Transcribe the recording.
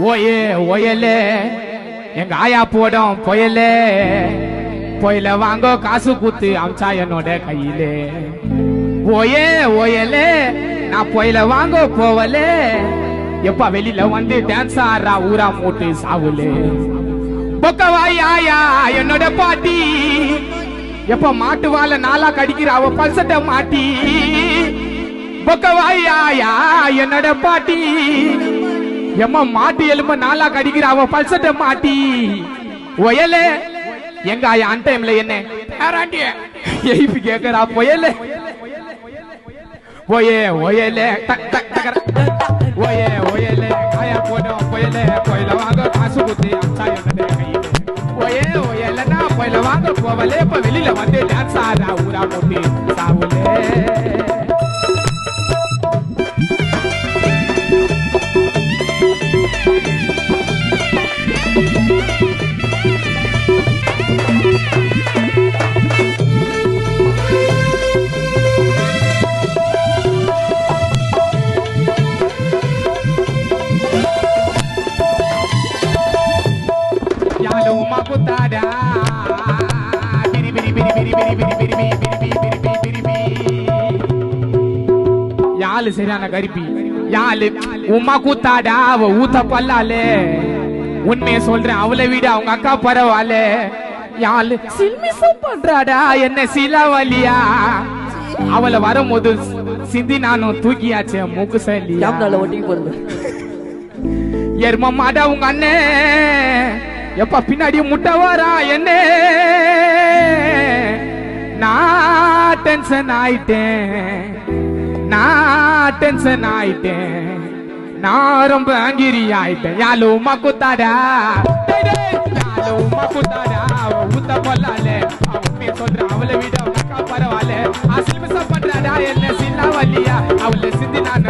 ஓயே ஓயலே எங்க ஆயா போடும் புயலே புயல வாங்கோ காசு குத்து அம்சா என்னோட கையிலே ஓயே ஓயலே நான் புயல வாங்கோ போவலே எப்ப வெளியில வந்து டான்ஸ் ஆடுறா ஊரா மூட்டு சாவுலே பொக்கவாய் ஆயா என்னோட பாட்டி எப்ப மாட்டு வாழ நாளா கடிக்கிற அவ பல்சட்ட மாட்டி பொக்கவாய் ஆயா என்னோட பாட்டி எம்மா மாட்டு எலும்ப நாளா கடிக்கிற அவ பல்சட்ட மாட்டி ஒயலே எங்க ஆயா அன் டைம்ல என்ன பேராண்டிய எய்பி கேக்குறா புயலே ஒயே ஒயலே டக் டக் டக் ஒயே ஒயலே ஆயா போடும் புயலே புயல வாங்க காசு குத்தி அம்சா என்னோட கையிலே ஒயே ஒயலனா புயல வாங்க போவலே இப்ப வெளியில வந்து டான்ஸ் ஆடுறா ஊரா மூட்டி சாவுலே Makutada biri biri biri biri biri biri biri biri biri biri biri யாழு சரியான கரிப்பி யாழு உமா கூத்தாடா அவ ஊத்த பல்லாலே உண்மையை சொல்றேன் அவளை விட அவங்க அக்கா பரவாயில்ல யாழு சில்மிசம் பண்றாடா என்ன சிலாவலியா அவளை வரும்போது சிந்தி நானும் தூக்கியாச்சே மூக்கு சலியா ஒட்டிக்கு போறது எருமமாடா உங்க அண்ணே எப்ப பின்னாடி முட்டை வரா என்ன நான் டென்ஷன் ஆயிட்டேன் நான் ரொம்ப அங்கிரி ஆயிட்டேன் யாழு உமா குத்தாடா யாழு உமா குத்தாடா ஊத்த கொல்லாலே உண்மையை சொல்றேன் அவளை விட அக்கா பரவாயில்ல அசில் மிஸ் பண்றாடா என்ன சின்ன வள்ளியா அவளை சிந்தி நான்